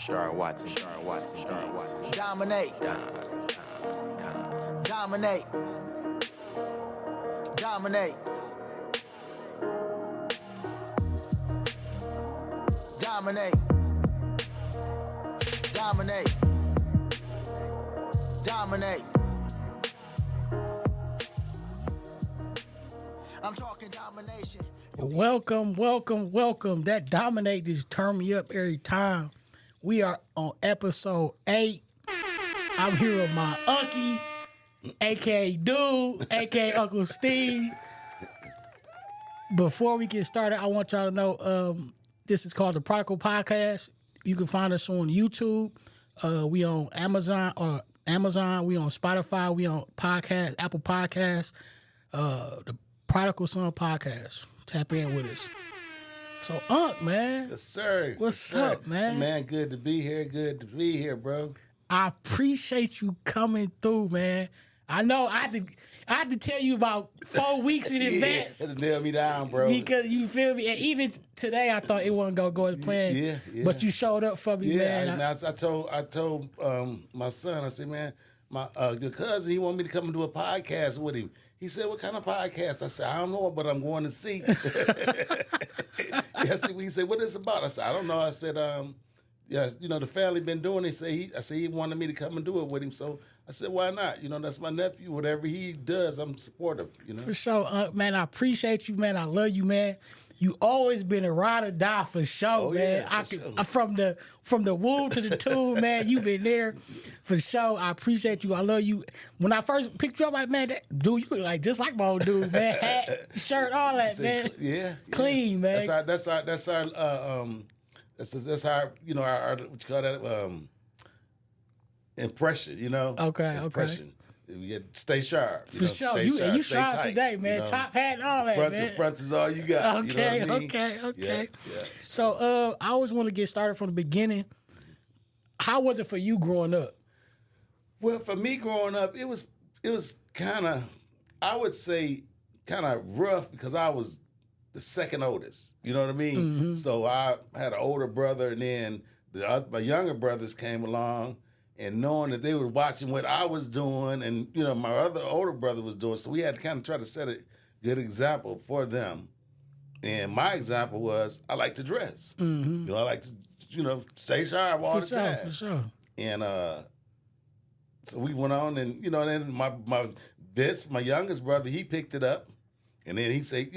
Shar Watson. Dominate. Dominate. Dominate. Dominate. Dominate. Dominate. I'm talking domination. Welcome. That dominate just turn me up every time. We are on episode 8. I'm here with my uncle, aka Dude, aka Uncle Steve. Before we get started, I want y'all to know this is called the Prodigal Podcast. You can find us on YouTube. We on Amazon. We on Spotify. We on podcast, Apple Podcasts. The Prodigal Son Podcast. Tap in with us. So, man. Yes, sir. What's up, man? Man, good to be here. Good to be here, bro. I appreciate you coming through, man. I know I had to tell you about 4 weeks in advance. Had to nail me down, bro. Because you feel me? And even today, I thought it wasn't going to go as planned. Yeah. But you showed up for me, man. I told my son, I said, man, my your cousin, he wanted me to come and do a podcast with him. He said, what kind of podcast? I said, I don't know, but I'm going to see. He said, what is it about? I said, I don't know. I said, the family been doing it. I said he wanted me to come and do it with him. So I said, why not? That's my nephew. Whatever he does, I'm supportive, For sure. Man, I appreciate you, man. I love you, man. You always been a ride or die for sure, man. Yeah, From the womb to the tomb, man, you been there for sure. I appreciate you. I love you. When I first picked you up, like, man, dude, you look like just like my old dude, man. Hat, shirt, all that, man. Yeah. Clean, man. That's our our what you call that impression, Okay. Impression. We get stay sharp. For sure. You sharp today, man. Top hat and all that, man. The front is all you got. Okay, you know what I mean? okay. Yeah. So I always want to get started from the beginning. How was it for you growing up? Well, for me growing up, it was kind of, I would say, kind of rough because I was the second oldest. You know what I mean? Mm-hmm. So I had an older brother, and then my younger brothers came along. And knowing that they were watching what I was doing and, my other older brother was doing. So we had to kind of try to set a good example for them. And my example was I like to dress. Mm-hmm. I like to, stay sharp all the time. For sure. And so we went on and, then my youngest brother, he picked it up. And then he said,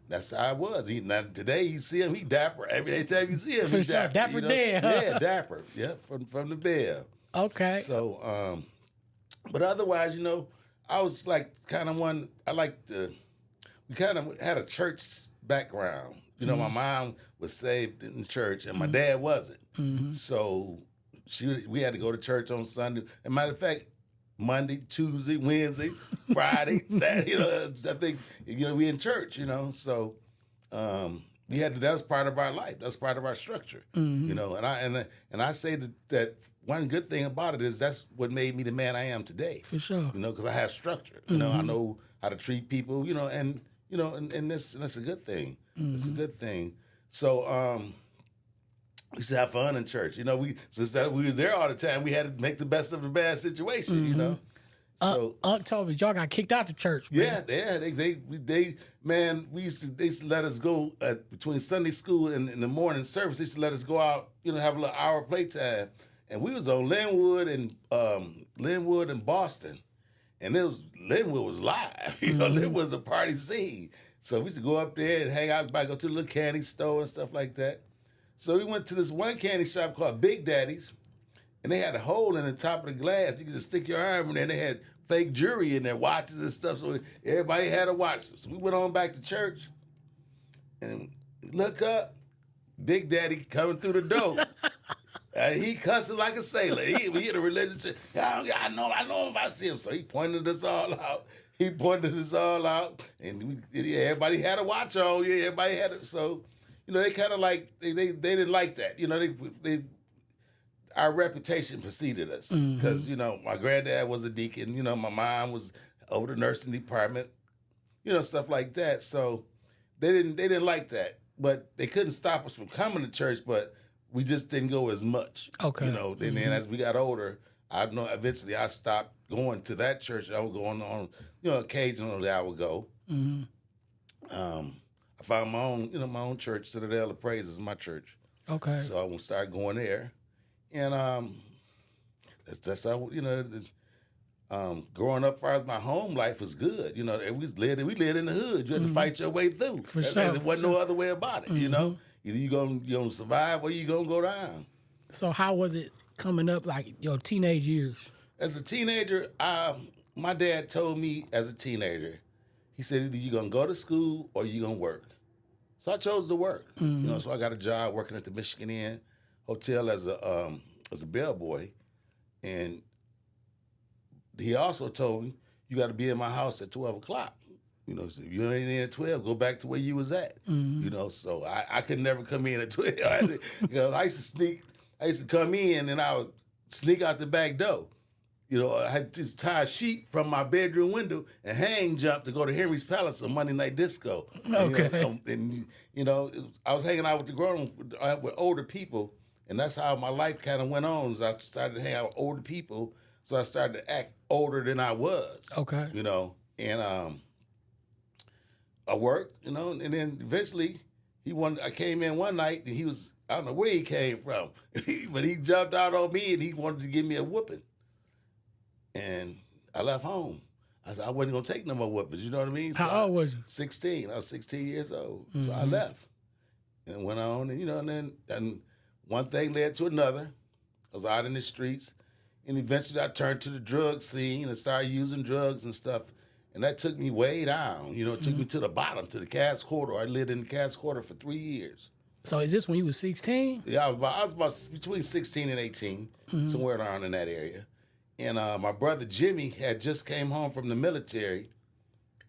that's how it was. Now today you see him, he dapper. Every time you see him, For he's sure. dapper. Dapper Dan, huh? Yeah, dapper. Yeah, from the bed. Okay. So, but otherwise, I was like kind of one, we kind of had a church background. My mom was saved in church and my dad wasn't. Mm-hmm. So we had to go to church on Sunday. As a matter of fact, Monday, Tuesday, Wednesday, Friday, Saturday, I think, we in church, so we had to, that was part of our life. That was part of our structure, Mm-hmm. and I say that one good thing about it is that's what made me the man I am today. For sure. Because I have structure. Mm-hmm. I know how to treat people, and that's a good thing. Mm-hmm. It's a good thing. So we used to have fun in church. Since we was there all the time, we had to make the best of the bad situation, Mm-hmm. So Aunt told me y'all got kicked out the church, man. yeah, they man, they used to let us go between Sunday school and the morning service. They used to let us go out, have a little hour playtime, and we was on Linwood and Boston, and Linwood was live. Linwood was a party scene. So we used to go up there and hang out, go to the little candy store and stuff like that. So we went to this one candy shop called Big Daddy's, and they had a hole in the top of the glass. You could just stick your arm in there, and they had fake jewelry in their watches and stuff, so everybody had a watch. So we went on back to church, and look up, Big Daddy coming through the door. He cussing like a sailor. He had a religious church. I know him if I see him. So he pointed us all out. And everybody had a watch on. Yeah, everybody had it. So, they kind of like, they didn't like that. Our reputation preceded us because, my granddad was a deacon. My mom was over the nursing department, stuff like that. So they didn't like that. But they couldn't stop us from coming to church. But We just didn't go as much. Okay. You know, and then as we got older, I know eventually I stopped going to that church. I was going on, occasionally I would go. I found my own church, Citadel of Praise is my church. Okay. So I started going there. And that's how, growing up, as far as my home life was good. You know, we lived in the hood. You had to fight your way through. For sure. There wasn't no other way about it, you know. Either you gonna survive or you gonna go down. So how was it coming up, like your teenage years? As a teenager, my dad told me as a teenager, he said either you're gonna go to school or you're gonna work. So I chose to work. So I got a job working at the Michigan Inn Hotel as a bellboy, and he also told me you got to be in my house at 12 o'clock. You know, so if you ain't in at 12, go back to where you was at. You know, so I could never come in at 12. I used to come in and I would sneak out the back door. You know, I had to just tie a sheet from my bedroom window and hang jump to go to Henry's Palace on Monday Night Disco. Okay. I was hanging out with older people, and that's how my life kind of went on. As I started to hang out with older people, so I started to act older than I was. Okay. You know, and I worked, and then eventually I came in one night and I don't know where he came from, but he jumped out on me and he wanted to give me a whooping. And I left home. I said I wasn't gonna take no more whoopings, you know what I mean? So How old was you? 16. I was 16 years old. So I left and went on, and one thing led to another. I was out in the streets, and eventually I turned to the drug scene and started using drugs and stuff. And that took me way down. You know, it took me to the bottom, to the Cass Quarter. I lived in the Cass Quarter for 3 years. So is this when you was 16? Yeah, I was about between 16 and 18, somewhere around in that area. And my brother Jimmy had just came home from the military,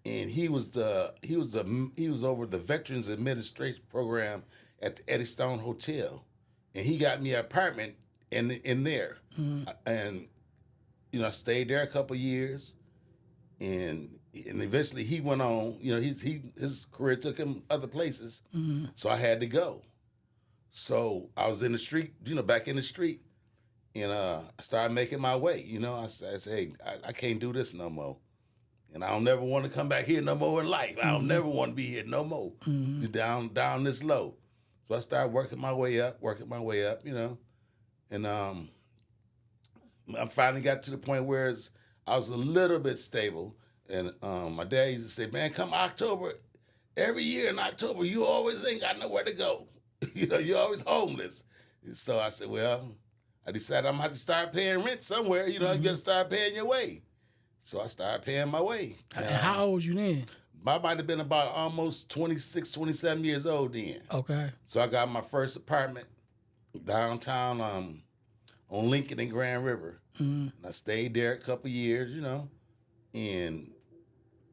and he was over the Veterans Administration Program at the Eddie Stone Hotel, and he got me an apartment in there, and I stayed there a couple years, and eventually he went on. You know, his career took him other places, so I had to go. So I was in the street, back in the street. And I started making my way. You know, I said, hey, I can't do this no more. And I don't never want to come back here no more in life. I don't never want to be here no more. Down this low. So I started working my way up, And I finally got to the point where I was a little bit stable. And my dad used to say, man, come October, every year in October, you always ain't got nowhere to go. You're always homeless. And so I said, well, I decided I'm going to have to start paying rent somewhere. You got to start paying your way. So I started paying my way. And how old was you then? I might have been about almost 26, 27 years old then. Okay. So I got my first apartment downtown on Lincoln and Grand River. And I stayed there a couple years, and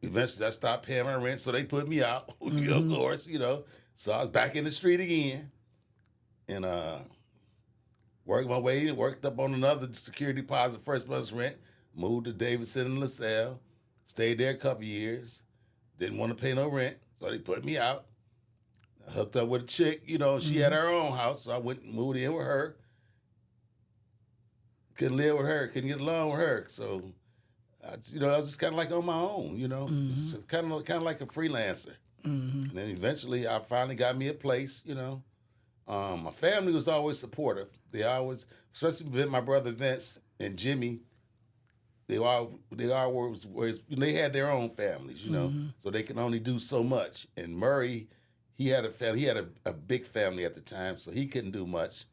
eventually I stopped paying my rent, so they put me out, of course, So I was back in the street again, and worked my way in, worked up on another security deposit, first month's rent, moved to Davidson and LaSalle, stayed there a couple years, didn't want to pay no rent, so they put me out. I hooked up with a chick, she had her own house, so I went and moved in with her. Couldn't live with her, couldn't get along with her, so I was just kind of like on my own, kind of like a freelancer. And then eventually I finally got me a place, My family was always supportive. They always, especially my brother Vince and Jimmy, they had their own families, so they can only do so much. And Murray, he had a family, he had a big family at the time, so he couldn't do much.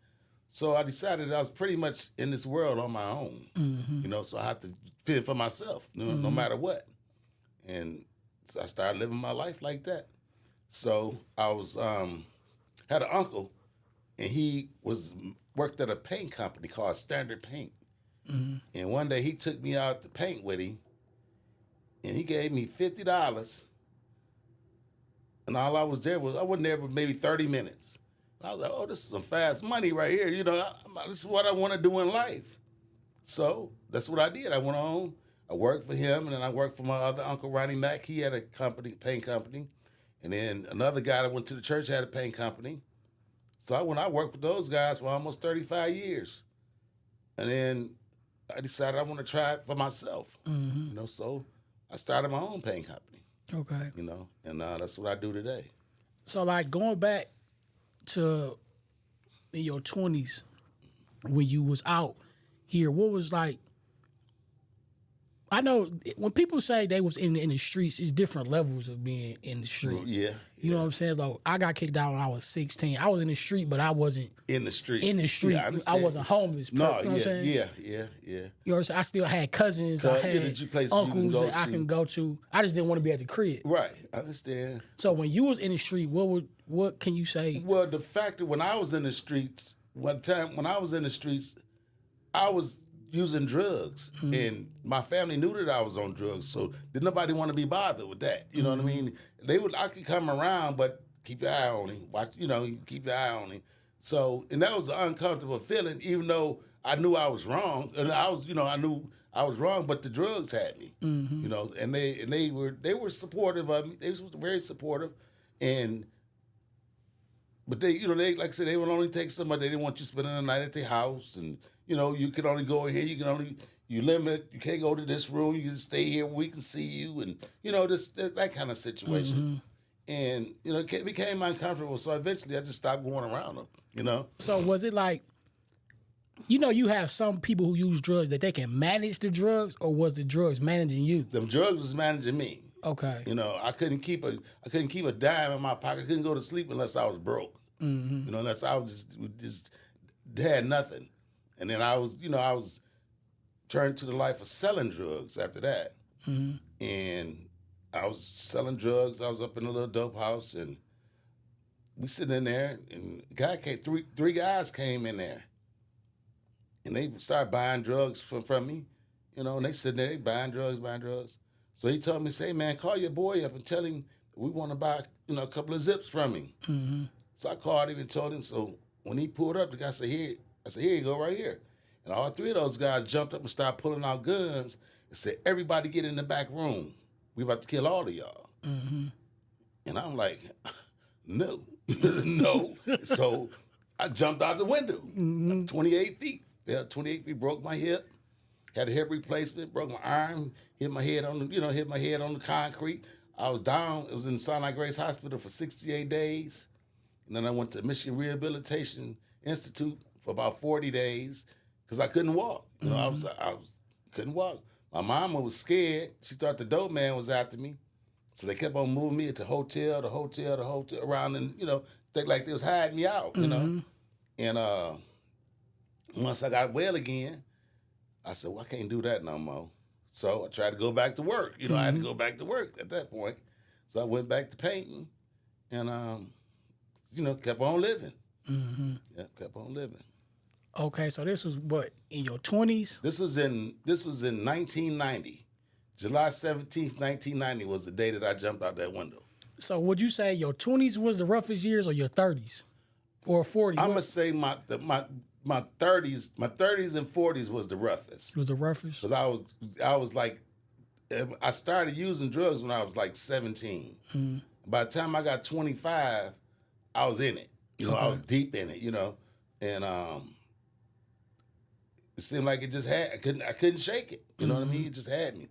So I decided I was pretty much in this world on my own, so I have to fend for myself, no matter what. And so I started living my life like that. So I was had an uncle, and he worked at a paint company called Standard Paint. And one day he took me out to paint with him, and he gave me $50. And all I wasn't there for maybe 30 minutes. I was like, oh, this is some fast money right here. This is what I want to do in life. So that's what I did. I went on. I worked for him, and then I worked for my other uncle, Ronnie Mack. He had a paint company. And then another guy that went to the church had a paint company. So I worked with those guys for almost 35 years. And then I decided I want to try it for myself. You know, so I started my own paint company. Okay. You know, and that's what I do today. So like going back to in your 20s when you was out here, what was like, I know when people say they was in the streets, it's different levels of being in the street. Yeah. You know what I'm saying? Like I got kicked out when I was 16. I was in the street, but I wasn't In the street. in the street. Yeah, I I understand. wasn't homeless. No, you know what I'm yeah, saying? yeah. You know what I'm saying? I still had cousins. I Yeah, had that you places you can uncles go that I to. can go to. I just didn't want to be at the crib. Right. I understand. So when you was in the street, what can you say? Well, the fact that when I was in the streets, one time when I was in the streets, I was using drugs, and my family knew that I was on drugs, so did nobody want to be bothered with that? You know what I mean? I could come around, but keep your eye on him. Watch, keep your eye on him. So, and that was an uncomfortable feeling, even though I knew I was wrong, and I knew I was wrong, but the drugs had me, you know, and they were supportive of me. They was very supportive, but they like I said, they would only take somebody. They didn't want you spending the night at their house, and you can only go in here. You limit. You can't go to this room. You can stay here. We can see you, and that kind of situation. And it became uncomfortable. So eventually, I just stopped going around them. So was it like, you have some people who use drugs that they can manage the drugs, or was the drugs managing you? Them drugs was managing me. Okay. I couldn't keep a dime in my pocket. I couldn't go to sleep unless I was broke. Unless I was just had nothing. And then I was turned to the life of selling drugs after that. And I was selling drugs. I was up in a little dope house, and we sitting in there, and three guys came in there, and they started buying drugs from me, and they sitting there, they buying drugs. So he told me, say, man, call your boy up and tell him we want to buy, a couple of zips from him. So I called him and told him. So when he pulled up, the guy said, here you go, right here. And all three of those guys jumped up and started pulling out guns and said, everybody get in the back room. We about to kill all of y'all. And I'm like, no, no. So I jumped out the window, 28 feet. Yeah, 28 feet, broke my hip, had a hip replacement, broke my arm, hit my head on the concrete. I was down. It was in Sinai Grace Hospital for 68 days. And then I went to Michigan Rehabilitation Institute for about 40 days because I couldn't walk. I couldn't walk. My mama was scared. She thought the dope man was after me. So they kept on moving me to hotel around, and, they was hiding me out, And once I got well again, I said, well, I can't do that no more. So I tried to go back to work. I had to go back to work at that point. So I went back to painting and, kept on living. Yeah, kept on living. Okay, so this was what, in your 20s? This was in 1990. July 17th, 1990 was the day that I jumped out that window. So would you say your 20s was the roughest years, or your 30s? Or 40s? I'm going to say my 30s and 40s was the roughest. Was the roughest? Because I was like, I started using drugs when I was like 17. By the time I got 25, I was in it. I was deep in it, and it seemed like it just had, I couldn't shake it. You know what I mean? It just had me.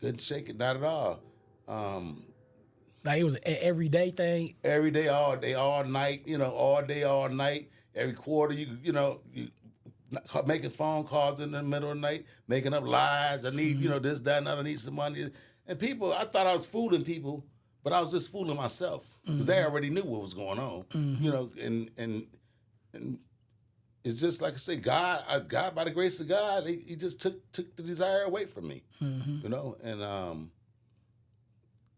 Couldn't shake it, not at all. Like it was an everyday thing? Every day, all day, all night, all day, all night. Every quarter, you making phone calls in the middle of the night, making up lies. I need, this, that, and other, I need some money. And people, I thought I was fooling people, but I was just fooling myself because they already knew what was going on, and it's just like I say, God, by the grace of God, he just took the desire away from me, and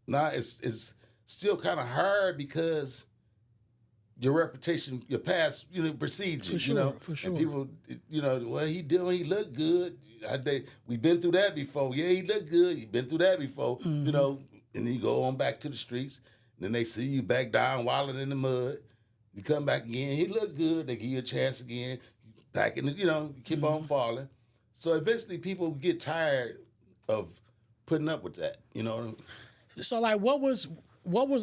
now it's still kind of hard because your reputation, your past, precedes you, For sure. And people, well, he look good. We've been through that before. Yeah, he look good. You've been through that before, and then you go on back to the streets. And then they see you back down, wallowing in the mud. You come back again. He look good. They give you a chance again. Back in the, you keep on falling. So eventually people get tired of putting up with that, So like what was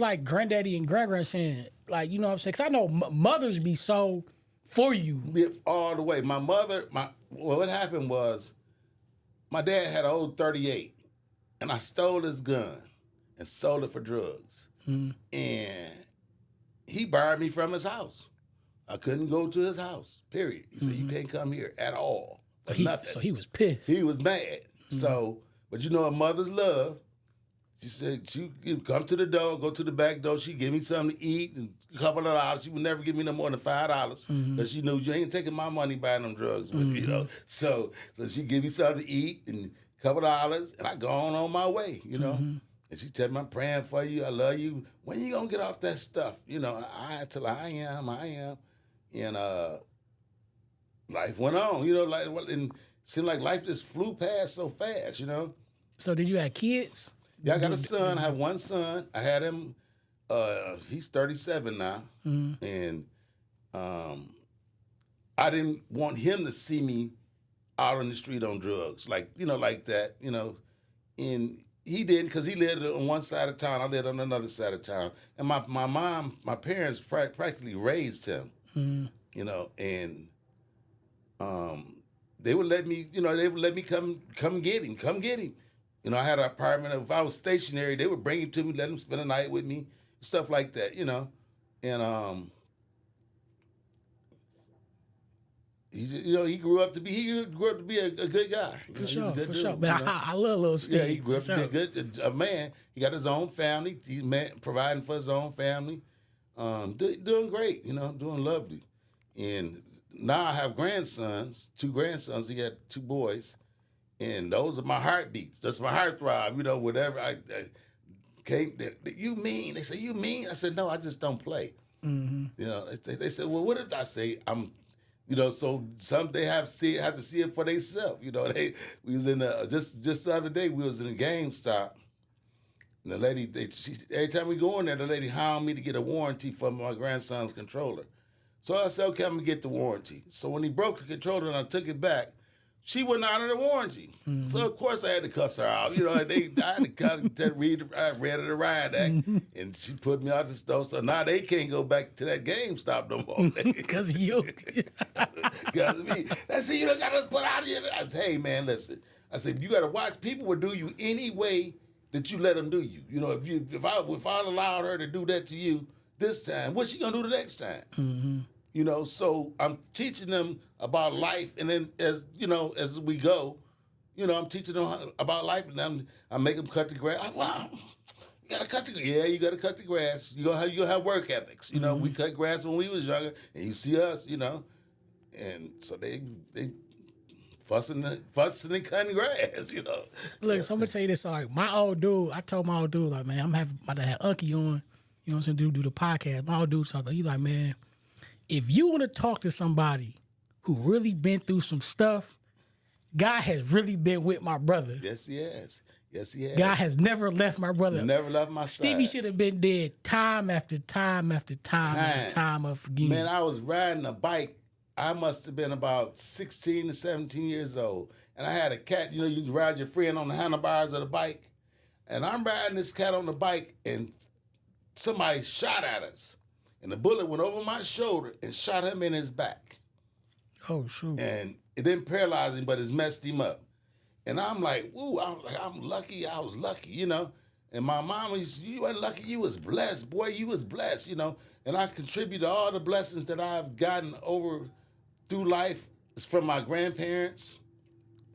like granddaddy and grandgranddad saying Like, you know what I'm saying? Because I know mothers be so for you. All the way. My mother, what happened was, my dad had an old 38, and I stole his gun and sold it for drugs. And he barred me from his house. I couldn't go to his house, period. He said, you can't come here at all. For nothing. So he was pissed. He was mad. So, but you know, a mother's love. She said, you come to the door, go to the back door. She give me something to eat and a couple of dollars. She would never give me no more than $5 because she knew you ain't taking my money buying them drugs with you know. So she give me something to eat and a couple of dollars, and I go on my way, you know. And she tell me, I'm praying for you. I love you. When you gonna get off that stuff? You know, I tell her, I am. And life went on, you know, and it seemed like life just flew past so fast, you know. So did you have kids? Yeah, I got a son. I have one son. I had him. He's 37 now, and I didn't want him to see me out on the street on drugs, like that, you know. And he didn't, because he lived on one side of town. I lived on another side of town, and my parents practically raised him, you know, and they would let me, come get him. You know, I had an apartment. If I was stationary, they would bring him to me, let him spend a night with me, stuff like that, you know. And he grew up to be a good guy. For sure. Man, I love little Steve. Yeah, he grew up to be a man. He got his own family. He's providing for his own family. Doing great, you know, doing lovely. And now I have grandsons, 2 grandsons. He got 2 boys. And those are my heartbeats. That's my heartthrob, you know, whatever. I can't, you mean? They say, you mean? I said, no, I just don't play. You know, they said, well, what if I say I'm, you know, so some they have to see it for themselves. You know, we was in just the other day, we was in a GameStop. And the lady, every time we go in there, the lady hound me to get a warranty for my grandson's controller. So I said, okay, I'm going to get the warranty. So when he broke the controller and I took it back, she wasn't honor the warranty. So, of course, I had to cuss her out. You know, I had to read the Riot Act, and she put me out the store. So now they can't go back to that GameStop no more. Because of you. Because of me. They said, you don't got to put out here. I said, hey, man, listen. I said, you got to watch. People will do you any way that you let them do you. You know, if I allowed her to do that to you this time, what's she going to do the next time? You know, so I'm teaching them about life, and then as we go, you know, I'm teaching them about life, and I make them cut the grass. Wow, you gotta cut the grass. Yeah, you gotta cut the grass. You gonna have work ethics. You know, we cut grass when we was younger, and you see us, you know, and so they fussing and cutting grass, you know. Look, so I'm gonna tell you this. Like my old dude, I told my old dude, like, man, I'm about to have Unky on. You know what I'm saying? Do the podcast. My old dude talk. He's like, man, if you want to talk to somebody who really been through some stuff, God has really been with my brother. Yes, he has. Yes, he has. God has never left my brother. Never left my side. Stevie should have been dead time after time after time after time of again. Man, I was riding a bike. I must have been about 16 to 17 years old. And I had a cat. You know, you can ride your friend on the handlebars of the bike. And I'm riding this cat on the bike, and somebody shot at us. And the bullet went over my shoulder and shot him in his back. Oh, shoot. And it didn't paralyze him, but it messed him up. And I'm like, ooh, I'm lucky. I was lucky, you know. And my mom was, you weren't lucky. You was blessed, boy. You was blessed, you know. And I contribute to all the blessings that I've gotten over through life from my grandparents,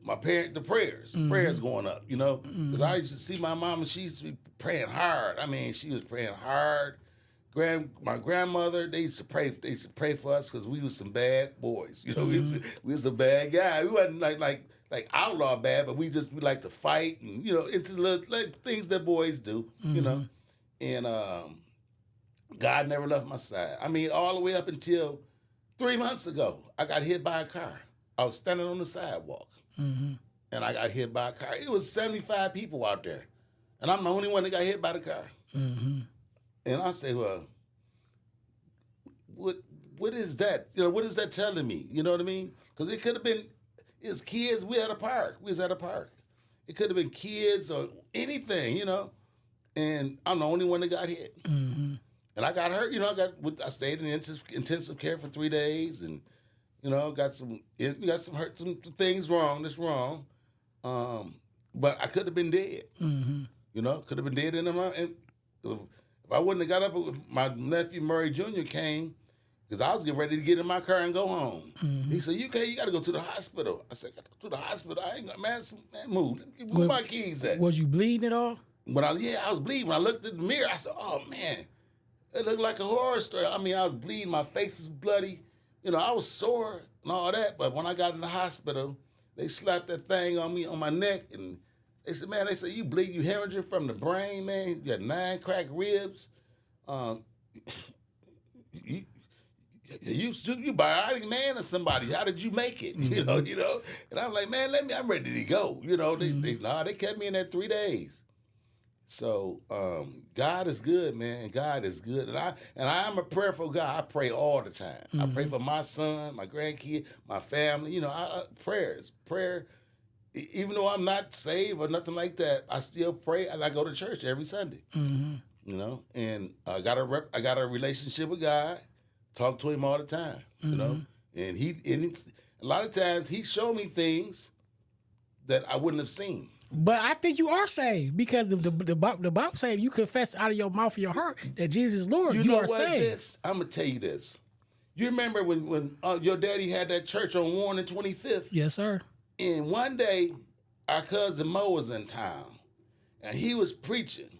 the prayers going up, you know. Because I used to see my mom, and she used to be praying hard. I mean, she was praying hard. My grandmother, they used to pray for us because we was some bad boys. You know, we was a bad guy. We wasn't like outlaw bad, but we like to fight and, you know, into like things that boys do, you know. And God never left my side. I mean, all the way up until 3 months ago, I got hit by a car. I was standing on the sidewalk, and I got hit by a car. It was 75 people out there, and I'm the only one that got hit by the car. And I say, well, what is that? You know, what is that telling me? You know what I mean? Because it could have been, it's kids. We was at a park. It could have been kids or anything, you know. And I'm the only one that got hit. And And I got hurt. I stayed in intensive care for 3 days, and got some hurt, some things wrong. That's wrong. But I could have been dead. Could have been dead in the and if I wouldn't have got up, my nephew Murray Jr. came because I was getting ready to get in my car and go home. He said, "You got to go to the hospital." I said, "Got to go to the hospital? I ain't got man. Move. Where my keys at?" Was you bleeding at all? I was bleeding. When I looked at the mirror, I said, "Oh man, it looked like a horror story." I mean, I was bleeding. My face was bloody. I was sore and all that. But when I got in the hospital, they slapped that thing on me on my neck, and they said, "Man," "you bleed, you hemorrhaging from the brain, man. You got 9 cracked ribs. You bionic man or somebody. How did you make it?" And I'm like, "Man, I'm ready to go." They kept me in there 3 days. So God is good, man. God is good, and I am a prayerful guy. I pray all the time. I pray for my son, my grandkid, my family. Prayer. Even though I'm not saved or nothing like that, I still pray, and I go to church every Sunday. And I got a relationship with God. Talk to Him all the time. And a lot of times He showed me things that I wouldn't have seen. But I think you are saved because the Bible says you confess out of your mouth and your heart that Jesus is Lord. You are saved. I'm gonna tell you this. You remember when your daddy had that church on Warren and 25th? Yes, sir. And one day, our cousin Mo was in town, and he was preaching.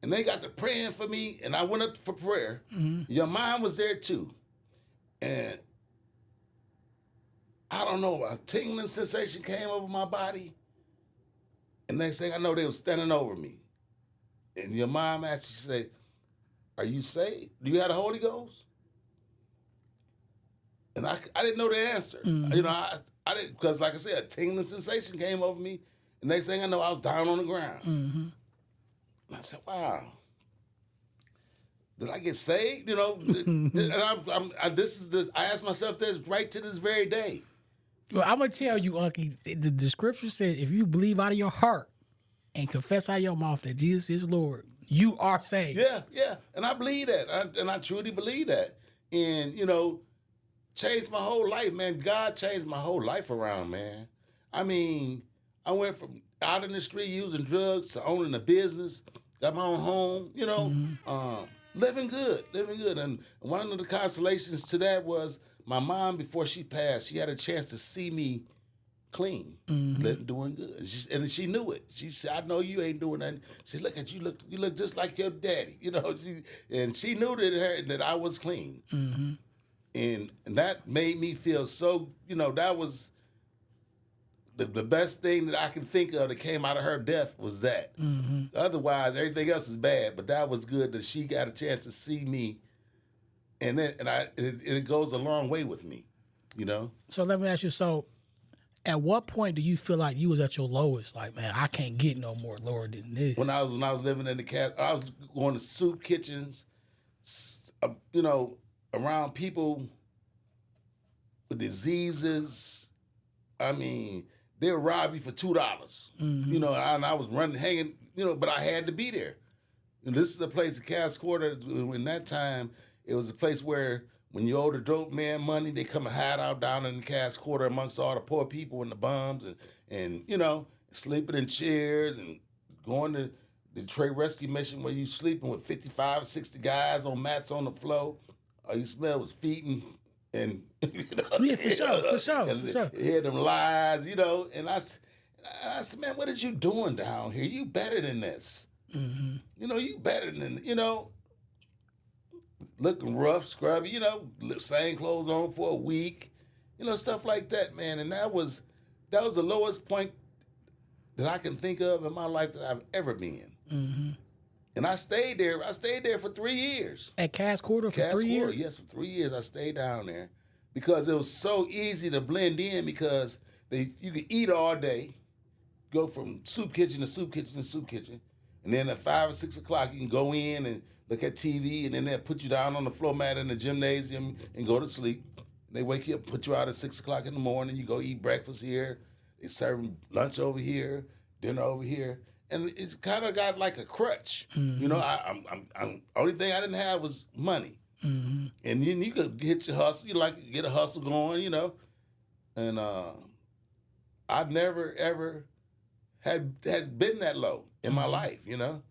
And they got to praying for me, and I went up for prayer. Your mom was there too. And I don't know, a tingling sensation came over my body. And next thing I know, they were standing over me. And your mom asked me, she said, "Are you saved? Do you have the Holy Ghost?" And I didn't know the answer. I didn't, because like I said, a tingling sensation came over me. And next thing I know, I was down on the ground. And I said, "Wow, did I get saved?" And I asked myself this right to this very day. Well, I'm going to tell you, Unky, the scripture says if you believe out of your heart and confess out of your mouth that Jesus is Lord, you are saved. Yeah. And I believe that. I truly believe that. And, changed my whole life, man. God changed my whole life around, man. I mean, I went from out in the street using drugs to owning a business, got my own home, living good. And one of the consolations to that was my mom, before she passed, she had a chance to see me clean, doing good. And she knew it. She said, "I know you ain't doing nothing." She said, "Look at you, you look just like your daddy." And she knew that I was clean. And that made me feel so, that was the best thing that I can think of that came out of her death was that. Otherwise, everything else is bad, but that was good that she got a chance to see me. And it goes a long way with me, So let me ask you, at what point do you feel like you was at your lowest? Like, man, I can't get no more lower than this. When I was living in I was going to soup kitchens, around people with diseases. I mean, they'll rob you for $2. And I was hanging, but I had to be there. And this is a place in Cass Quarter. In that time, it was a place where when you owe the dope man money, they come and hide out down in the Cass Quarter amongst all the poor people and the bums and sleeping in chairs and going to the Detroit Rescue Mission where you sleeping with 55, 60 guys on mats on the floor. All you smell was feet and yeah, for sure. Hear them lies, and I said, "Man, what are you doing down here? You better than this. You better than, looking rough, scrubby, same clothes on for a week, stuff like that, man." And that was the lowest point that I can think of in my life that I've ever been. And I stayed there. I stayed there for 3 years. At Cass Quarter for 3 years? Yes, for 3 years I stayed down there because it was so easy to blend in because you could eat all day, go from soup kitchen to soup kitchen to soup kitchen, and then at 5 or 6 o'clock you can go in and look at TV, and then they'll put you down on the floor mat in the gymnasium and go to sleep. They wake you up, put you out at 6 o'clock in the morning. You go eat breakfast here. They serve lunch over here, dinner over here. and it's kind of got like a crutch. You know, I'm only thing I didn't have was money, and you could get your hustle. You like get a hustle going, you know, and I never ever had been that low in my life, you know,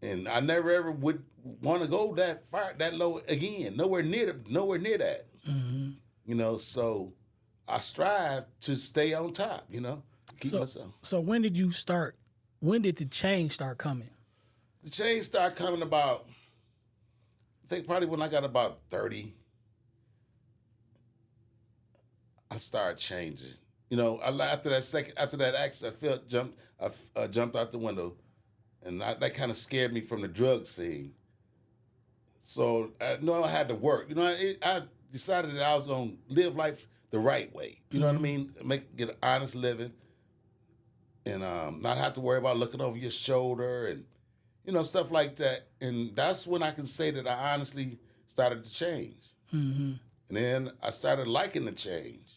and I never ever would want to go that low again. Nowhere near that. You know, so I strive to stay on top. You know, keep myself. So when did you start? When did the change start coming? The change started coming about, I think probably when I got about 30, I started changing. You know, after that accident, I jumped out the window, and that kind of scared me from the drug scene. So I know I had to work. You know, I decided that I was gonna live life the right way. You know what I mean? Get an honest living, and not have to worry about looking over your shoulder and, you know, stuff like that. And that's when I can say that I honestly started to change. And then I started liking the change.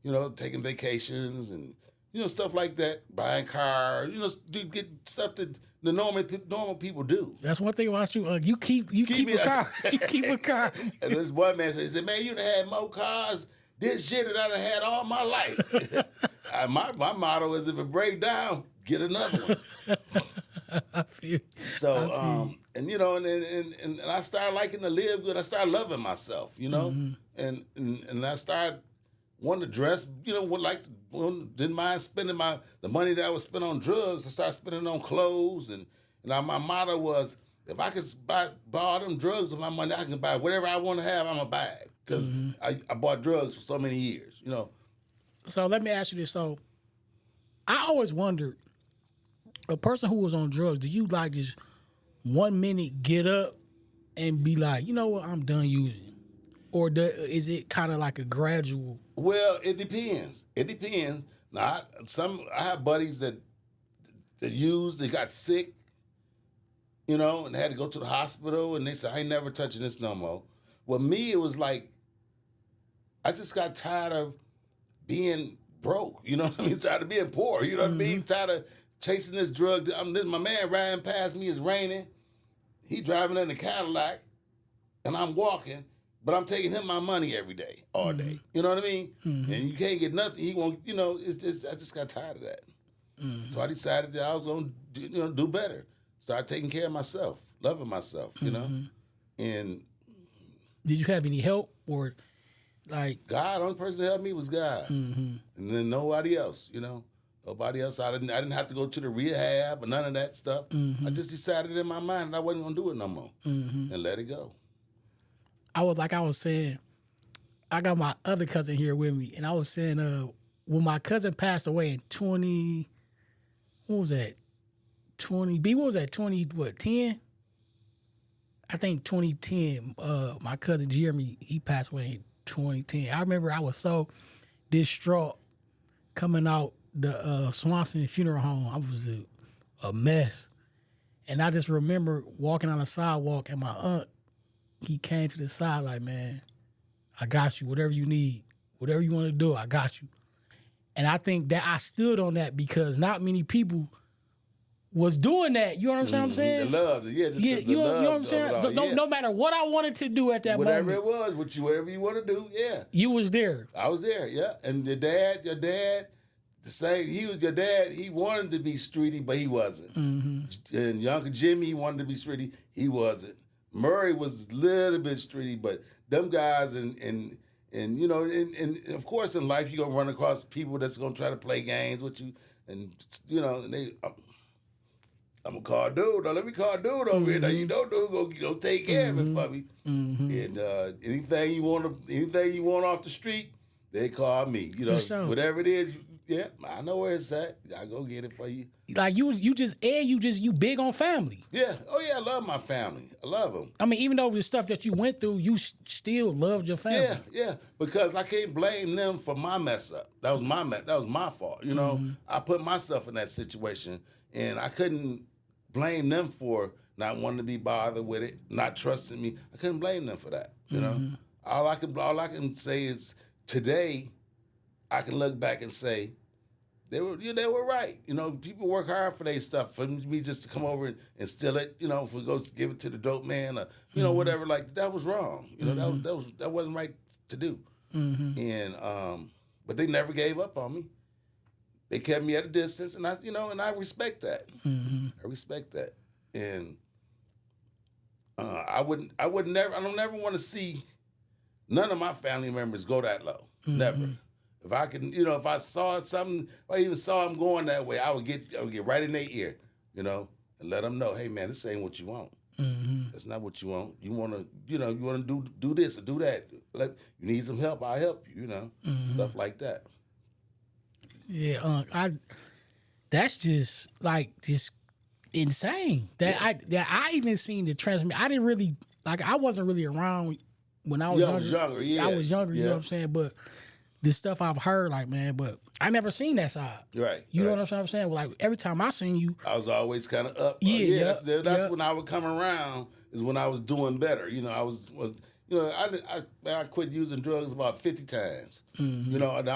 You know, taking vacations and, you know, stuff like that, buying cars, you know, get stuff that the normal people do. That's one thing about you. You keep a car. You keep a car. And this one man said, "Man, you'd have had more cars this year than I'd have had all my life." My motto is, if it break down, get another one. I feel. So, and you know, and I started liking to live good. I started loving myself, you know, and I started wanting to dress, you know, didn't mind spending the money that I would spend on drugs. I started spending on clothes, and my motto was, if I could buy all them drugs with my money, I can buy whatever I want to have. I'm gonna buy it, because I bought drugs for so many years, you know. So let me ask you this. So I always wondered, a person who was on drugs, do you like just 1 minute get up and be like, you know what, I'm done using? Or is it kind of like a gradual? Well, it depends. It depends. Now, I have buddies that used, they got sick, you know, and they had to go to the hospital, and they said, I ain't never touching this no more. Well, me, it was like, I just got tired of being broke, you know what I mean? Tired of being poor, you know what I mean? Tired of chasing this drug. My man riding past me, it's raining. He driving in a Cadillac, and I'm walking. But I'm taking him my money every day, all day. You know what I mean? And you can't get nothing. He won't, you know, I just got tired of that. So I decided that I was going to, do better. Start taking care of myself, loving myself, you know? And did you have any help, or like? God, the only person that helped me was God. And then nobody else, you know? Nobody else. I didn't have to go to the rehab or none of that stuff. I just decided in my mind that I wasn't going to do it no more and let it go. I was saying, I got my other cousin here with me, and I was saying, when my cousin passed away in 20, what was that? 10? I think 2010. My cousin Jeremy, he passed away in 2010. I remember I was so distraught coming out the Swanson funeral home. I was a mess, and I just remember walking on the sidewalk, and my aunt, he came to the side like, man, I got you. Whatever you need, whatever you want to do, I got you. And I think that I stood on that because not many people was doing that. You know what I'm saying? The love, you know what I'm saying? So no matter what I wanted to do at that whatever moment. Whatever it was, whatever you want to do, yeah. You was there. I was there, yeah. And your dad, the same, he was your dad, he wanted to be streety, but he wasn't. And Uncle Jimmy, he wanted to be streety, he wasn't. Murray was a little bit streety, but them guys and you know, and of course in life you're gonna run across people that's gonna try to play games with you, and you know, and I'm gonna call dude. Now let me call dude over here. Now you know dude go take care of it for me. And anything you want off the street, they call me. You know, sure. Whatever it is. Yeah, I know where it's at. I go get it for you. Like you big on family. Yeah. Oh yeah, I love my family. I love them. I mean, even though the stuff that you went through, you still loved your family. Yeah. Because I can't blame them for my mess up. That was my fault. You know, I put myself in that situation, and I couldn't blame them for not wanting to be bothered with it, not trusting me. I couldn't blame them for that. You know, all I can say is today, I can look back and say they were right. You know, people work hard for their stuff. For me just to come over and steal it, you know, if we go give it to the dope man or whatever, like that was wrong. You know, that wasn't right to do. And but they never gave up on me. They kept me at a distance, and I respect that. I respect that, and I don't never want to see none of my family members go that low. Never. If I can, if I saw something, if I even saw them going that way, I would get right in their ear, and let them know, hey man, this ain't what you want. That's not what you want. You want to, you want to do this or do that. You need some help, I'll help you. Stuff like that. Yeah, that's just insane. I even seen the transmit. I didn't really I wasn't really around when I was younger. Yeah. I was younger. You know what I'm saying? But the stuff I've heard, but I never seen that side. Right. You know what I'm saying? Well, every time I seen you, I was always kind of up. That's when I would come around. Is when I was doing better. I quit using drugs about 50 times. And it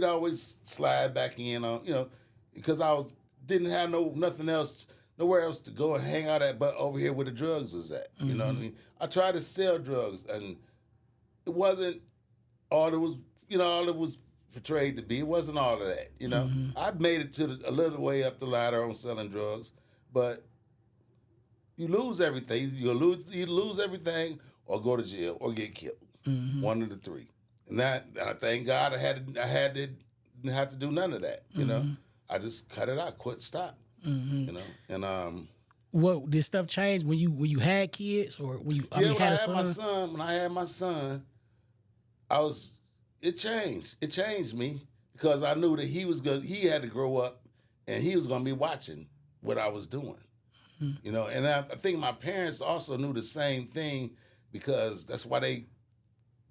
always slide back in on, because I didn't have nothing else, nowhere else to go and hang out at but over here where the drugs was at. You know what I mean? I tried to sell drugs and it wasn't all it was portrayed to be. It wasn't all of that. I made it to a little way up the ladder on selling drugs, but you lose everything. You lose everything or go to jail or get killed. One of the three. And that, I thank God didn't have to do none of that. I just cut it out, stop. And what did stuff change when you had kids or when you had a son? When I had my son, it changed. It changed me because I knew that he had to grow up and he was gonna be watching what I was doing. And I think my parents also knew the same thing because that's why they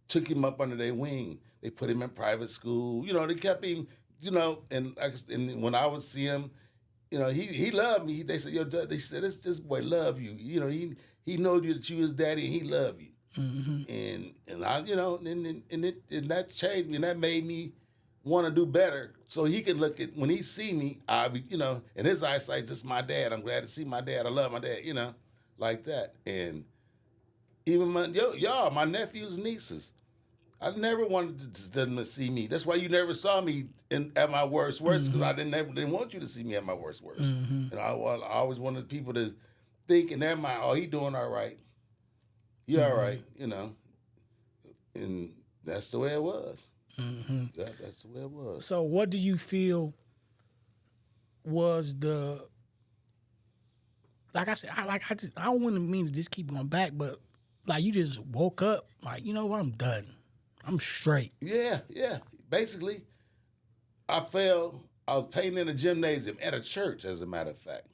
took him up under their wing. They put him in private school. They kept him, and when I would see him, he loved me. They said, they said, this boy love you. He know that you his daddy and he love you. And I, and that changed me and that made me want to do better so he can look at, when he see me, I'll be, in his eyesight, just my dad. I'm glad to see my dad. I love my dad, like that. And even my nephews and nieces, I never wanted them to see me. That's why you never saw me at my worst because I didn't want you to see me at my worst. And I always wanted people to think in their mind, oh, he doing all right. He all right, and that's the way it was. Yeah, that's the way it was. So what do you feel was like I said, I don't want to mean to just keep going back, but you just woke up you know what, I'm done. I'm straight. Yeah. Basically, I was painting in a gymnasium at a church, as a matter of fact.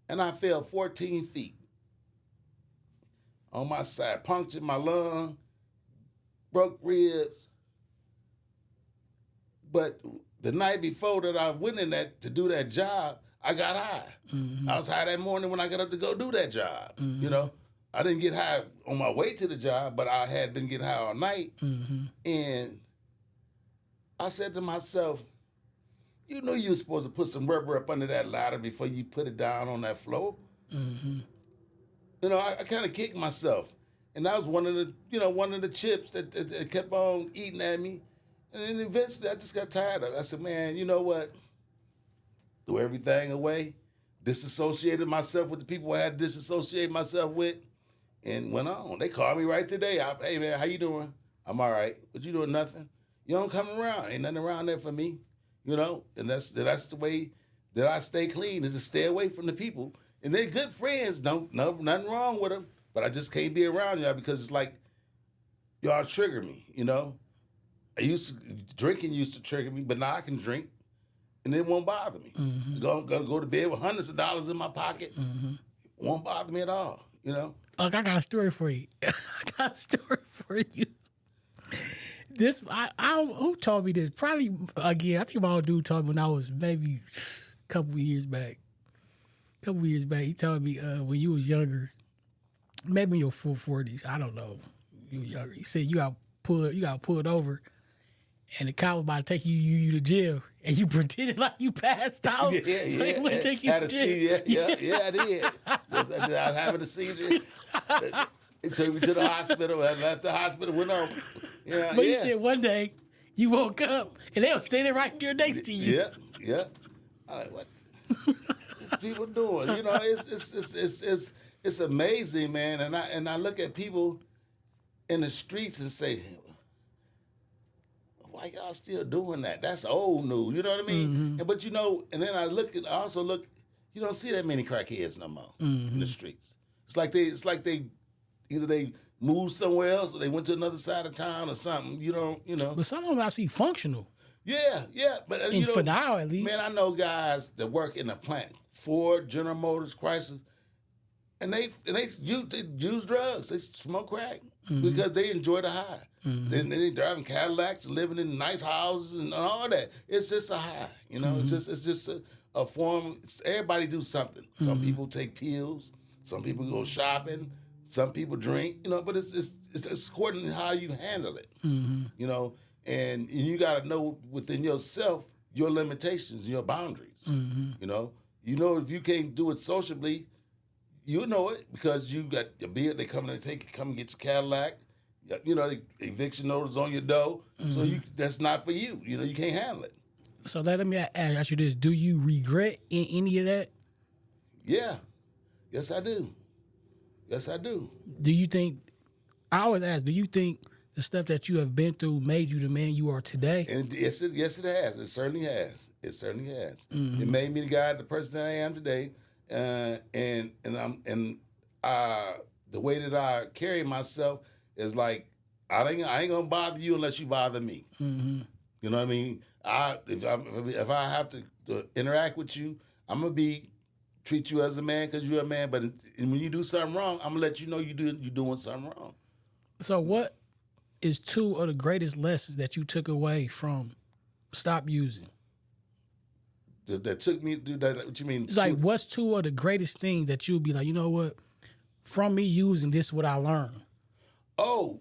And I fell 14 feet on my side, punctured my lung, broke ribs. But the night before that I went in to do that job, I got high. I was high that morning when I got up to go do that job. I didn't get high on my way to the job, but I had been getting high all night. And I said to myself, you knew you were supposed to put some rubber up under that ladder before you put it down on that floor. I kind of kicked myself. And that was one of the chips that kept on eating at me. And then eventually I just got tired of it. I said, man, you know what? Threw everything away, disassociated myself with the people I had to disassociate myself with, and went on. They called me right today. Hey, man, how you doing? I'm all right. But you doing nothing? You don't come around. Ain't nothing around there for me, And that's the way that I stay clean, is to stay away from the people. And they're good friends. Nothing wrong with them. But I just can't be around y'all because it's like y'all trigger me, Drinking used to trigger me, but now I can drink and it won't bother me. Go to bed with hundreds of dollars in my pocket. It won't bother me at all, Look, I got a story for you. This, who told me this? Probably, again, I think my old dude told me when I was maybe a couple years back. He told me when you was younger, maybe in your full 40s, I don't know, you were younger. He said you got pulled over, and the cop was about to take you to jail, and you pretended like you passed out. Yeah, so they wouldn't take you had to a jail. seizure. Yeah, I did. I was having a seizure. It took me to the hospital. I left the hospital, went on. Yeah, But you said one day you woke up and they were standing right there next to you. Yeah. I'm like, what? These people doing? You know, it's amazing, man. And I look at people in the streets and say, why y'all still doing that? That's old news. You know what I mean? Mm-hmm. But you know, and then I also look. You don't see that many crackheads no more in the streets. It's like they either they moved somewhere else or they went to another side of town or something. You know. But some of them I see functional. Yeah. But you know, for now at least. man, I know guys that work in the plant, Ford, General Motors, Chrysler, and they use drugs. They smoke crack because they enjoy the high. They driving Cadillacs and living in nice houses and all that. It's just a high, you know. It's just a form. Everybody do something. Some people take pills. Some people go shopping. Some people drink. You know, but it's according to how you handle it. You know, and you got to know within yourself your limitations and your boundaries. You know if you can't do it sociably, you know it because you got your bill. They come and come and get your Cadillac. You know, the eviction notice on your door. So that's not for you. You know, you can't handle it. So let me ask you this: do you regret in any of that? Yeah. Yes, I do. Do you think? I always ask: do you think the stuff that you have been through made you the man you are today? And yes, it has. It certainly has. It made me the person that I am today. And the way that I carry myself is like I ain't gonna bother you unless you bother me. You know what I mean? If I have to interact with you, I'm gonna treat you as a man because you're a man. But when you do something wrong, I'm gonna let you know you're doing something wrong. So what is two of the greatest lessons that you took away from stop using? That took me to do that. What you mean? It's like, what's two of the greatest things that you'll be like, you know what? From me using this, is what I learned. Oh.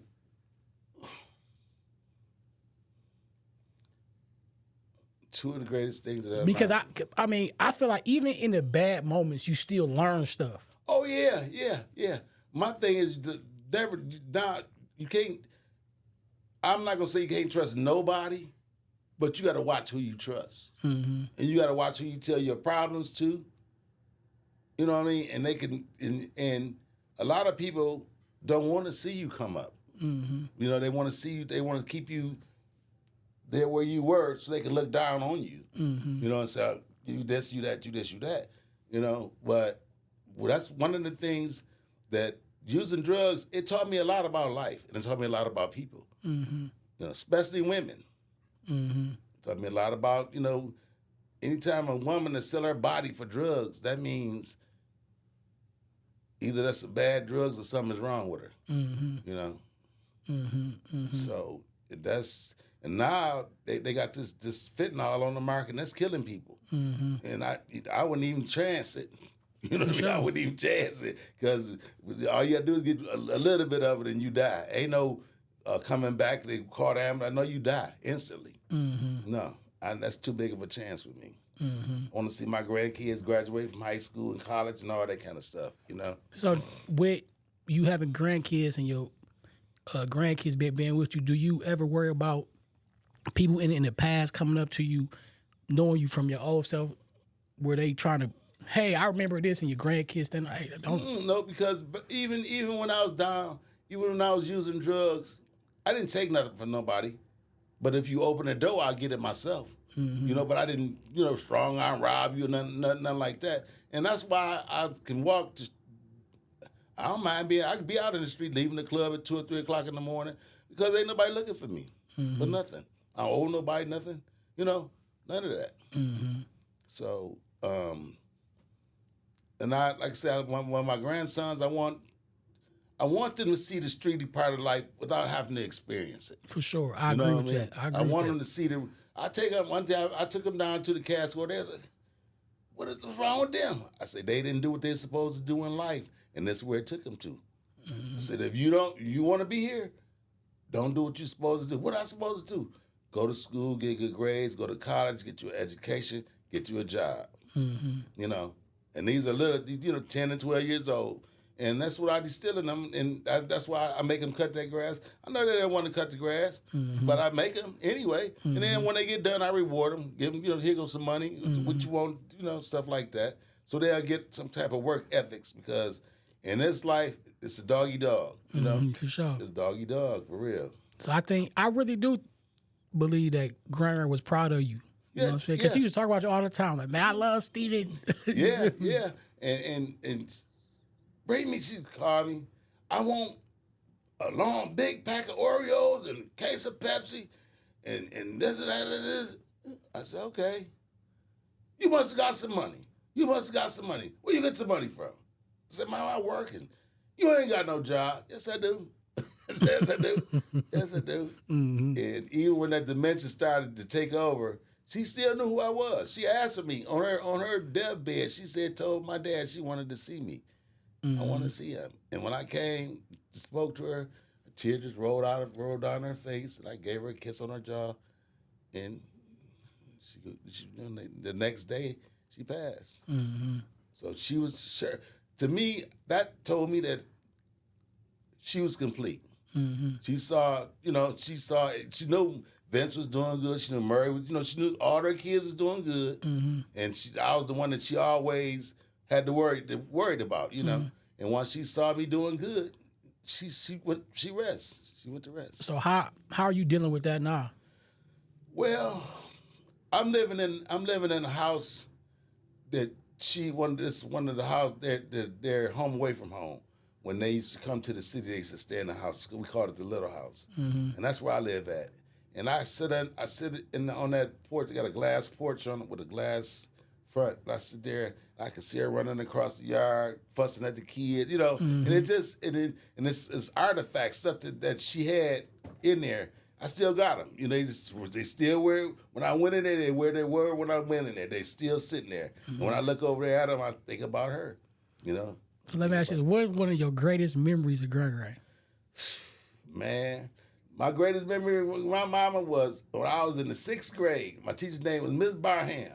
Two of the greatest things that because I mean, I feel like even in the bad moments, you still learn stuff. Oh yeah. My thing is you can't. I'm not gonna say you can't trust nobody, but you got to watch who you trust, and you got to watch who you tell your problems to. You know what I mean? And they can, and a lot of people don't want to see you come up. You know, they want to see you. They want to keep you there where you were, so they can look down on you. You know, and say you this, you that, you this, you that. You know, but that's one of the things that using drugs. It taught me a lot about life, and it taught me a lot about people. You know, especially women. It taught me a lot about, you know, anytime a woman is sell her body for drugs, that means either that's a bad drugs or something is wrong with her. You know. So that's. And now they got this fentanyl on the market, and that's killing people. And I wouldn't even chance it. You know what I mean? I wouldn't even chance it because all you got to do is get a little bit of it and you die. Ain't no coming back. They call the ambulance. I know you die instantly. No, that's too big of a chance for me. I want to see my grandkids graduate from high school and college and all that kind of stuff, you know? So with you having grandkids and your grandkids being with you, do you ever worry about people in the past coming up to you, knowing you from your old self, were they trying to, hey, I remember this, and your grandkids then, hey, don't. No, because even when I was down, even when I was using drugs, I didn't take nothing from nobody. But if you open the door, I'll get it myself. You know, but I didn't, you know, strong arm rob you, nothing like that. And that's why I can walk. I don't mind I can be out in the street, leaving the club at 2 or 3 o'clock in the morning because ain't nobody looking for me for nothing. I don't owe nobody nothing, you know, none of that. So, and I, like I said, one of my grandsons, I want them to see the streety part of life without having to experience it. For sure, I agree with that. I want them to see I took them down to the castle. They're like, what's wrong with them? I said they didn't do what they're supposed to do in life, and that's where it took them to. I said if you want to be here, don't do what you're supposed to do. What am I supposed to do? go to school, get good grades, go to college, get you an education, get you a job. You know, and these are little, 10 and 12 years old. And that's what I distill in them, and that's why I make them cut that grass. I know they don't want to cut the grass, but I make them anyway. And then when they get done, I reward them, give them, here goes some money, what you want, stuff like that. So they'll get some type of work ethics, because in this life, it's a doggy dog, For sure. It's doggy dog, for real. So I really do believe that Grandma was proud of you. You know what I'm saying? Because he used to talk about you all the time. Like, man, I love Steven. Yeah. And bring me, she called me. I want a long, big pack of Oreos and a case of Pepsi and this and that and this. I said, okay. You must have got some money. Where you get some money from? I said, Mom, I work, and you ain't got no job. Yes, I do. Yes, I do. And even when that dementia started to take over, she still knew who I was. She asked me on her deathbed. She told my dad she wanted to see me. I want to see him. And when I came, spoke to her, a tear just rolled down her face, and I gave her a kiss on her jaw. And the next day, she passed. So she was sure. To me, that told me that she was complete. She saw, she knew Vince was doing good. She knew Murray was, she knew all her kids was doing good. And I was the one that she always had to worried about, And once she saw me doing good, she went to rest. So how are you dealing with that now? Well, I'm living in a house that one of the house they're home away from home. When they used to come to the city, they used to stay in the house. We called it the little house, and that's where I live at. And I sit on that porch. I got a glass porch on it with a glass front. And I sit there. I can see her running across the yard, fussing at the kids, And it just it's artifacts, stuff that she had in there. I still got them. They still were, when I went in there, they where they were when I went in there. They still sitting there. And when I look over there at them, I think about her, So let me ask you, what is one of your greatest memories of Gregory? Man, my greatest memory with my mama was when I was in the 6th grade. My teacher's name was Miss Barham.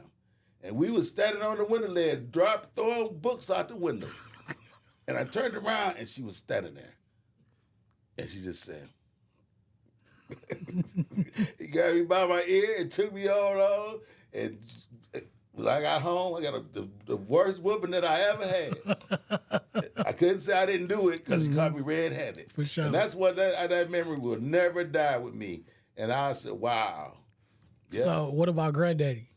And we was standing on the window ledge, throwing books out the window. And I turned around, and she was standing there. And she just said, he grabbed me by my ear and took me on. And when I got home, I got the worst whooping that I ever had. I couldn't say I didn't do it because she caught me red-handed. For sure. And that's what that memory will never die with me. And I said, wow. Yeah. So what about Granddaddy?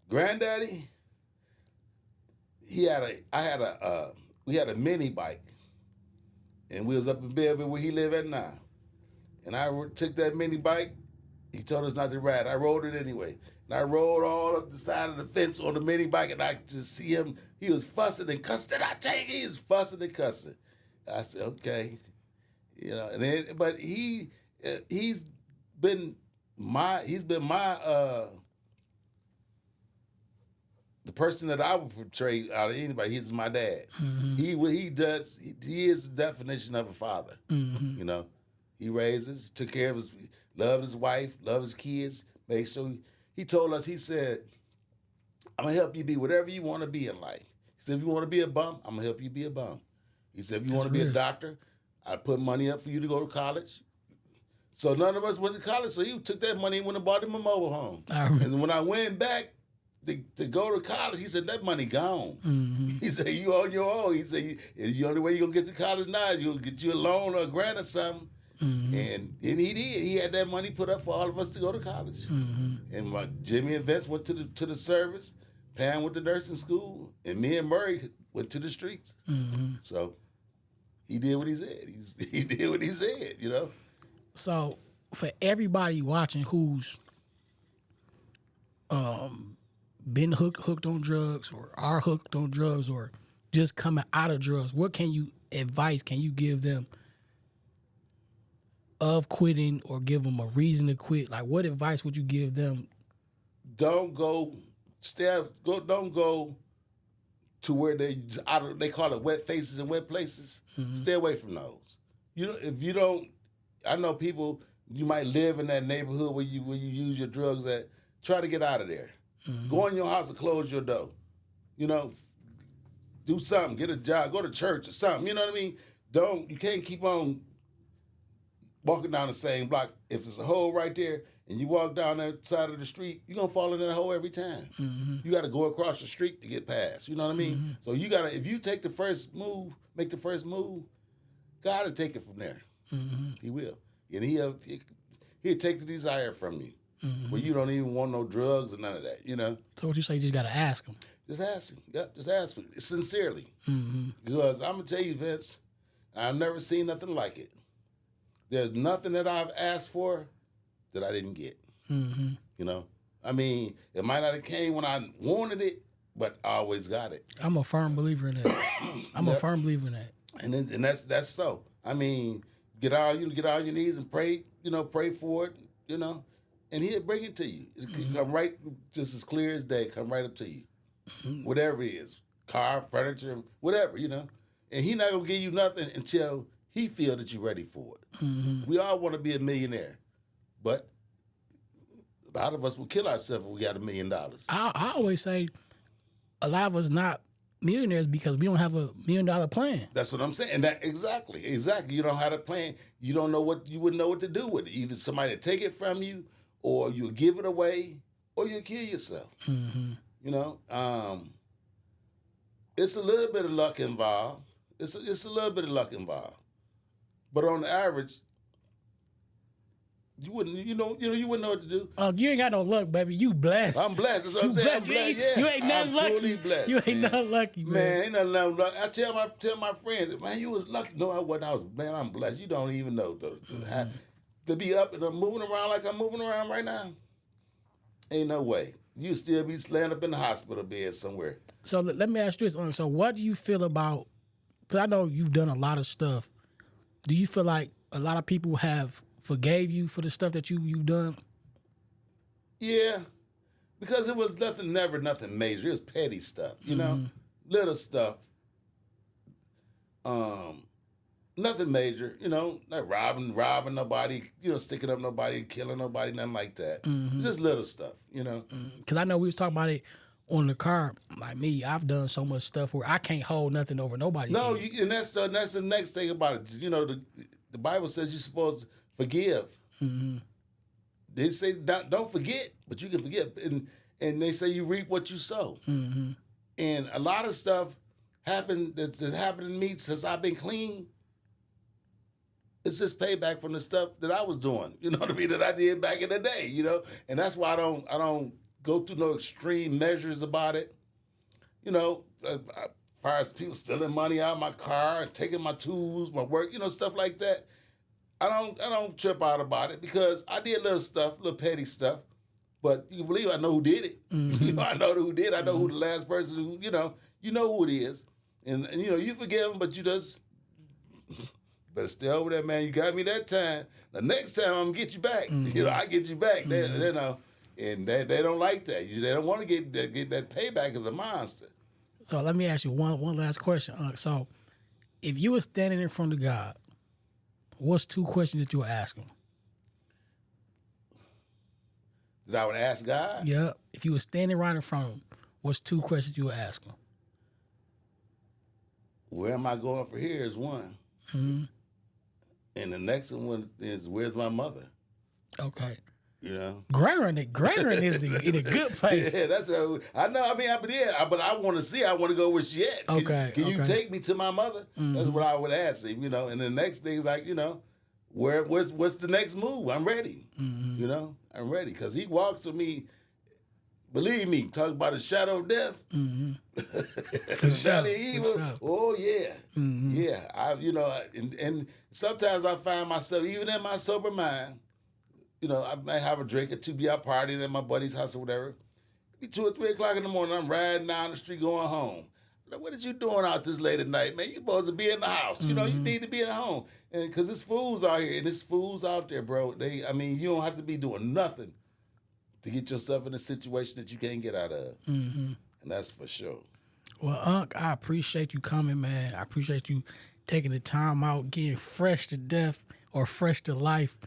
Granddaddy, we had a mini bike, and we was up in Belleville where he live at now. And I took that mini bike. He told us not to ride. I rode it anyway. And I rode all up the side of the fence on the mini bike, and I just see him. He was fussing and cussing. He was fussing and cussing. I said, okay, And then, but he's been my the person that I would portray out of anybody. He's my dad. He is the definition of a father. He raises, took care of loved his wife, loved his kids, made sure. He told us, he said, I'm going to help you be whatever you want to be in life. He said, if you want to be a bum, I'm going to help you be a bum. He said, if you want to be a doctor, I put money up for you to go to college. So none of us went to college, so he took that money and went and bought him a mobile home. And when I went back to go to college, he said, that money gone. He said, you on your own. He said, the only way you're going to get to college now is you'll get you a loan or a grant or something. And he did. He had that money put up for all of us to go to college. And Jimmy and Vince went to the service. Pam went to nursing school. And me and Murray went to the streets. So he did what he said. He did what he said, So for everybody watching who's been hooked on drugs or are hooked on drugs or just coming out of drugs, what advice can you give them of quitting or give them a reason to quit? Like, what advice would you give them? Don't go to where they call it wet faces and wet places. Stay away from those. If you don't, I know people You might live in that neighborhood where you use your drugs at. Try to get out of there. Go in your house and close your door. You know, do something. Get a job. Go to church or something. You know what I mean? You can't keep on walking down the same block. If there's a hole right there and you walk down that side of the street, you're going to fall in that hole every time. You got to go across the street to get past. You know what I mean? So you got to, if you take the first move, make the first move, God will take it from there. He will. And he'll take the desire from you. Where you don't even want no drugs or none of that, you know? So what you say, you just got to ask him. Just ask him. Yep, just ask him. Sincerely. Because I'm going to tell you, Vince, I've never seen nothing like it. There's nothing that I've asked for that I didn't get. You know? I mean, it might not have came when I wanted it, but I always got it. I'm a firm believer in that. I'm a firm believer in that. And that's so. I mean, get on your knees and pray, you know, pray for it, you know, and he'll bring it to you. It can come right, just as clear as day, come right up to you. Whatever it is, car, furniture, whatever, you know. And he's not going to give you nothing until he feel that you're ready for it. We all want to be a millionaire, but a lot of us will kill ourselves if we got $1 million. I always say a lot of us not millionaires because we don't have $1 million plan. That's what I'm saying. And that exactly. You don't have a plan. You don't know you wouldn't know what to do with it. Either somebody will take it from you, or you'll give it away, or you'll kill yourself. You know, it's a little bit of luck involved. It's a little bit of luck involved, but on the average, you wouldn't know what to do. You ain't got no luck, baby. You blessed. I'm blessed. That's what I'm saying. I'm blessed. You ain't nothing lucky. Truly blessed. You ain't nothing lucky, man. Ain't nothing lucky. I tell my friends, man, you was lucky. No, I wasn't. I'm blessed. You don't even know though. To be up and I'm moving around like I'm moving around right now, ain't no way. You still be laying up in the hospital bed somewhere. So let me ask you this. So what do you feel about, because I know you've done a lot of stuff. Do you feel like a lot of people have forgave you for the stuff that you've done? Yeah, because it was never nothing major. It was petty stuff, you know, little stuff. Nothing major, you know, not robbing nobody, you know, sticking up nobody, killing nobody, nothing like that. Just little stuff, you know. Because I know we was talking about it on the car. Like me, I've done so much stuff where I can't hold nothing over nobody. No, and that's the next thing about it. You know, the Bible says you're supposed to forgive. They say don't forget, but you can forget. And they say you reap what you sow. And a lot of stuff that's happened to me since I've been clean. It's just payback from the stuff that I was doing, you know what I mean, that I did back in the day, you know? And that's why I don't go through no extreme measures about it. You know, as far as people stealing money out of my car and taking my tools, my work, you know, stuff like that. I don't trip out about it because I did little petty stuff, but you believe I know who did it. You know, I know who did it. I know who the last person who, you know who it is. And you know, you forgive them, but you just better stay over there, man. You got me that time. The next time I'm gonna get you back. You know, I get you back. They know, and they don't like that. They don't want to get that payback as a monster. So let me ask you one last question. So if you were standing in front of God, what's 2 questions that you would ask him? That I would ask God? Yeah. If you were standing right in front of him, what's 2 questions you would ask him? Where am I going for here is one. And the next one is, where's my mother? Okay. You know? Greater is in a good place. Yeah, that's right. I know. I mean, but I want to see. I want to go where she at. Can you take me to my mother? That's what I would ask him, you know. And the next thing is like, you know, what's the next move? I'm ready. You know, I'm ready. Because he walks with me, believe me, talk about a shadow of death. Shadow of evil. Oh, yeah. Yeah. You know, and sometimes I find myself, even in my sober mind, you know, I might have a drink or two, be out partying at my buddy's house or whatever. It be 2 or 3 o'clock in the morning, I'm riding down the street going home. Like, what is you doing out this late at night, man? You supposed to be in the house. You know, you need to be at home. And because there's fools out here, and there's fools out there, bro. You don't have to be doing nothing to get yourself in a situation that you can't get out of. And that's for sure. Well, Unc, I appreciate you coming, man. I appreciate you taking the time out, getting fresh to death or fresh to life.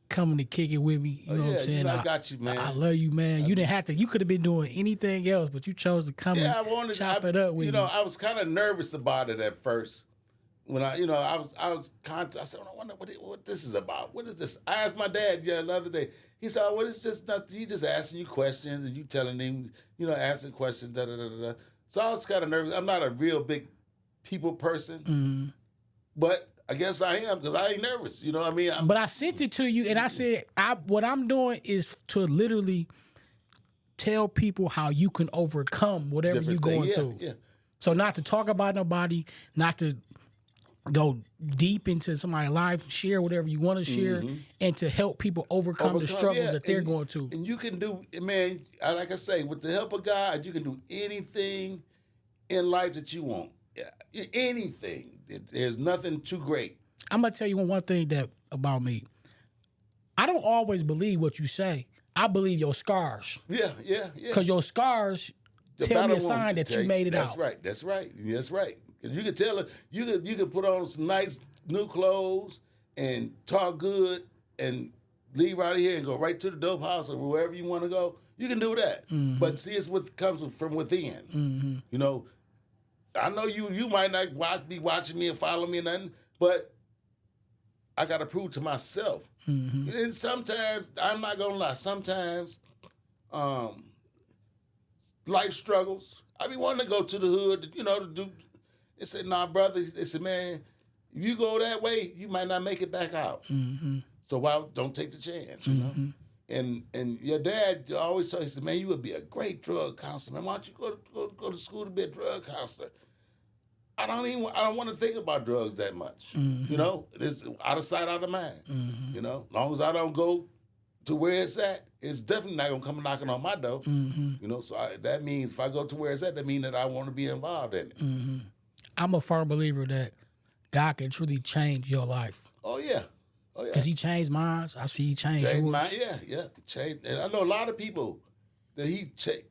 coming to kick it with me. You know what I'm saying? I got you, man. I love you, man. You didn't have to. You could have been doing anything else, but you chose to come and chop it up with me. I was kind of nervous about it at first. When I said, I wonder what this is about. What is this? I asked my dad the other day. He said, well, it's just nothing. He just asking you questions and you telling him, answering questions, da da da da. So I was kind of nervous. I'm not a real big people person, but I guess I am because I ain't nervous. You know what I mean? But I sent it to you and I said, what I'm doing is to literally tell people how you can overcome whatever you're going through. Yeah. So not to talk about nobody, not to go deep into somebody's life, share whatever you want to share, and to help people overcome the struggles that they're going through. And you can do, man, like I say, with the help of God, you can do anything in life that you want. Yeah, anything. There's nothing too great. I'm going to tell you one thing about me. I don't always believe what you say. I believe your scars. Yeah. Because your scars tell me a sign that you made it out. That's right. You can tell her, you can put on some nice new clothes and talk good and leave right here and go right to the dope house or wherever you want to go. You can do that. But see, it's what comes from within. I know you might not be watching me and following me or nothing, but I got to prove to myself. And sometimes, I'm not going to lie, sometimes life struggles. I be wanting to go to the hood, to do. They said, nah, brother. They said, man, if you go that way, you might not make it back out. So why don't take the chance, you know? And your dad always told me, he said, man, you would be a great drug counselor. Man, why don't you go to school to be a drug counselor? I don't want to think about drugs that much. It's out of sight, out of mind. As long as I don't go to where it's at, it's definitely not gonna come knocking on my door. So that means if I go to where it's at, that means that I want to be involved in it. I'm a firm believer that God can truly change your life. Oh yeah. Because He changed mine. I see He changed yours. Mine, yeah. Changed. And I know a lot of people that He changed.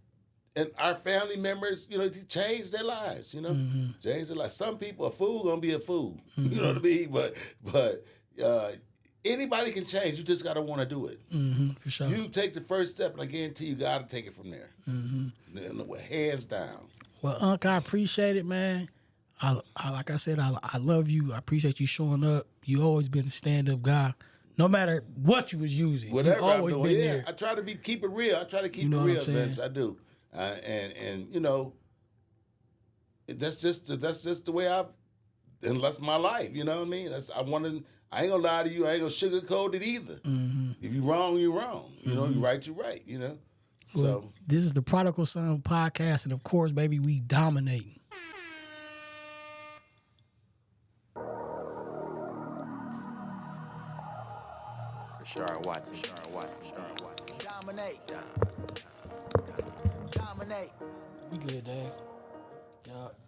And our family members, He changed their lives, Changed their lives. Some people, a fool gonna be a fool. You know what I mean? But anybody can change. You just gotta want to do it. For sure. You take the first step, and I guarantee you gotta take it from there. Hands down. Well, Unc, I appreciate it, man. I like I said, I love you. I appreciate you showing up. You always been a stand-up guy. No matter what you was using. Whatever you always I'm doing, been there. I try to keep it real. I try to keep it real, Vince. I do. And that's just the way and that's my life. You know what I mean? I ain't gonna lie to you. I ain't gonna sugarcoat it either. If you wrong, you wrong. You right, you right. Well, so this is the Prodigal Son podcast, and of course, baby, we dominate. Sean Watson. Dominate. Dominate. We good, Dave. Yup.